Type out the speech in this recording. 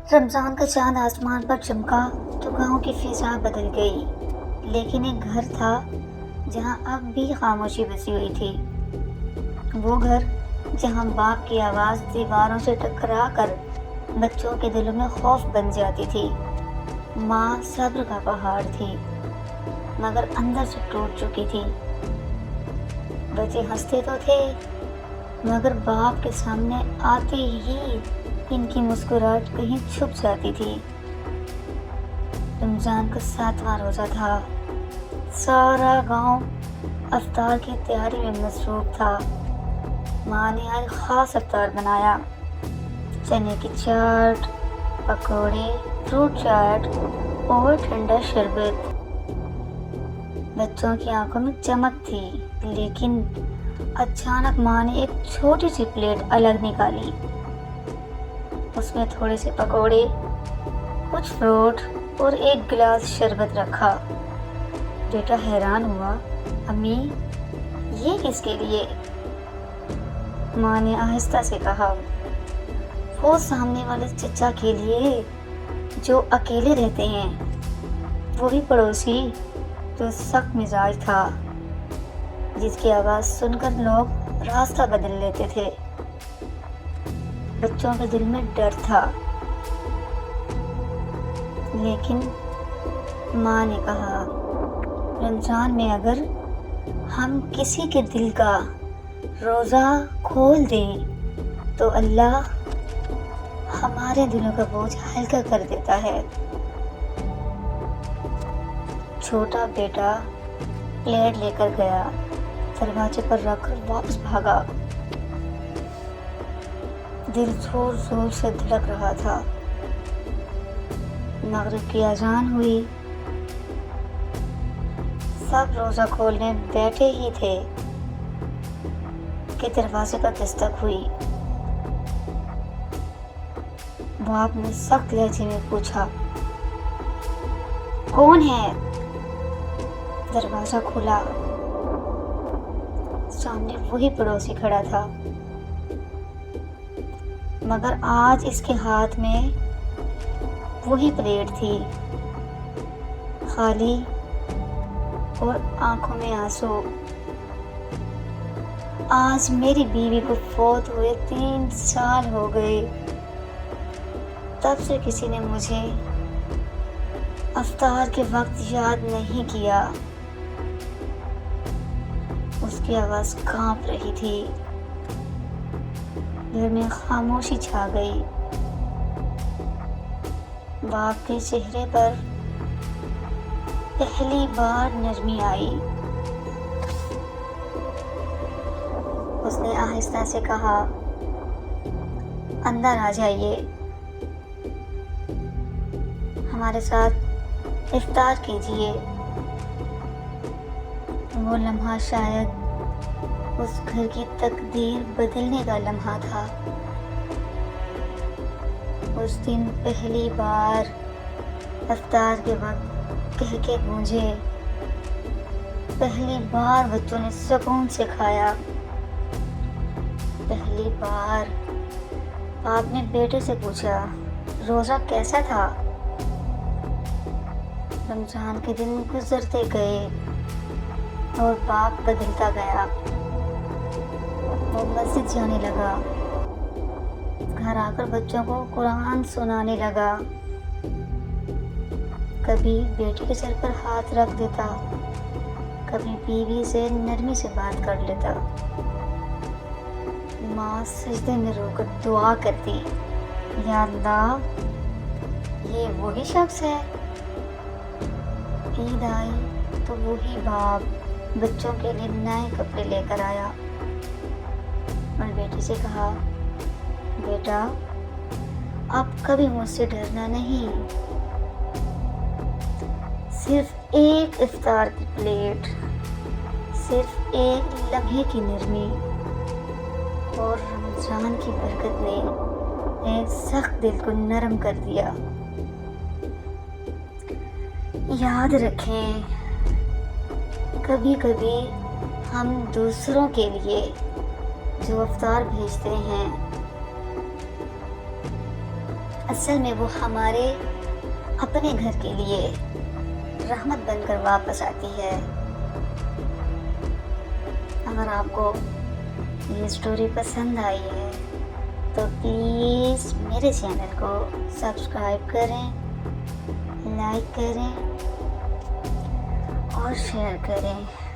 رمضان کا چاند آسمان پر چمکا تو گاؤں کی فضا بدل گئی، لیکن ایک گھر تھا جہاں اب بھی خاموشی بسی ہوئی تھی۔ وہ گھر جہاں باپ کی آواز دیواروں سے ٹکرا کر بچوں کے دلوں میں خوف بن جاتی تھی۔ ماں صبر کا پہاڑ تھی، مگر اندر سے ٹوٹ چکی تھی۔ بچے ہنستے تو تھے، مگر باپ کے سامنے آتے ہی ان کی مسکراہٹ کہیں چھپ جاتی تھی۔ رمضان کا 7واں روزہ تھا۔ سارا گاؤں افطار کی تیاری میں مصروف تھا۔ ماں نے آج خاص افطار بنایا، چنے کی چاٹ، پکوڑے، فروٹ چاٹ اور ٹھنڈا شربت۔ بچوں کی آنکھوں میں چمک تھی، لیکن اچانک ماں نے ایک چھوٹی سی پلیٹ الگ نکالی۔ اس میں تھوڑے سے پکوڑے، کچھ فروٹ اور ایک گلاس شربت رکھا۔ بیٹا حیران ہوا، امی یہ کس کے لیے؟ ماں نے آہستہ سے کہا، وہ سامنے والے چچا کے لیے جو اکیلے رہتے ہیں۔ وہی پڑوسی جو سخت مزاج تھا، جس کی آواز سن کر لوگ راستہ بدل لیتے تھے۔ بچوں کے دل میں ڈر تھا، لیکن ماں نے کہا، رمضان میں اگر ہم کسی کے دل کا روزہ کھول دیں تو اللہ ہمارے دلوں کا بوجھ ہلکا کر دیتا ہے۔ چھوٹا بیٹا پلیٹ لے کر گیا، دروازے پر رکھ کر واپس بھاگا۔ دل زور زور سے دھڑک رہا تھا۔ مغرب کی اذان ہوئی، سب روزہ کھولنے بیٹھے ہی تھے کہ دروازے پر دستک ہوئی۔ باپ نے سخت لہجے میں پوچھا، کون ہے؟ دروازہ کھلا، سامنے وہی پڑوسی کھڑا تھا، مگر آج اس کے ہاتھ میں وہی پلیٹ تھی، خالی اور آنکھوں میں آنسو۔ آج میری بیوی کو فوت ہوئے 3 سال ہو گئے، تب سے کسی نے مجھے افطار کے وقت یاد نہیں کیا۔ اس کی آواز کانپ رہی تھی۔ گھر میں خاموشی چھا گئی۔ باپ کے چہرے پر پہلی بار نرمی آئی۔ اس نے آہستہ سے کہا، اندر آ جائیے، ہمارے ساتھ افطار کیجیے۔ وہ لمحہ شاید اس گھر کی تقدیر بدلنے کا لمحہ تھا۔ اس دن پہلی بار افطار کے وقت کہکے گونجے، پہلی بار بچوں نے سکون سے کھایا، پہلی بار باپ نے بیٹے سے پوچھا، روزہ کیسا تھا؟ رمضان کے دن گزرتے گئے اور باپ بدلتا گیا۔ وہ مسجد جانے لگا، گھر آ کر بچوں کو قرآن سنانے لگا، کبھی بیٹی کے سر پر ہاتھ رکھ دیتا، کبھی بیوی سے نرمی سے بات کر لیتا۔ ماں سجدے میں رو کر دعا کرتی، یا اللہ، یہ وہی شخص ہے۔ عید آئی تو وہی باپ بچوں کے لیے نئے کپڑے لے کر آیا اور بیٹی سے کہا، بیٹا اب کبھی مجھ سے ڈرنا نہیں، صرف ایک افطار کی پلیٹ، صرف ایک لمحے کی نرمی، اور رمضان کی برکت نے ایک سخت دل کو نرم کر دیا۔ یاد رکھیں، کبھی کبھی ہم دوسروں کے لیے جو افطار بھیجتے ہیں اصل میں وہ ہمارے اپنے گھر کے لیے رحمت بن کر واپس آتی ہے۔ اگر آپ کو یہ اسٹوری پسند آئی ہے تو پلیز میرے چینل کو سبسکرائب کریں، لائک کریں اور شیئر کریں۔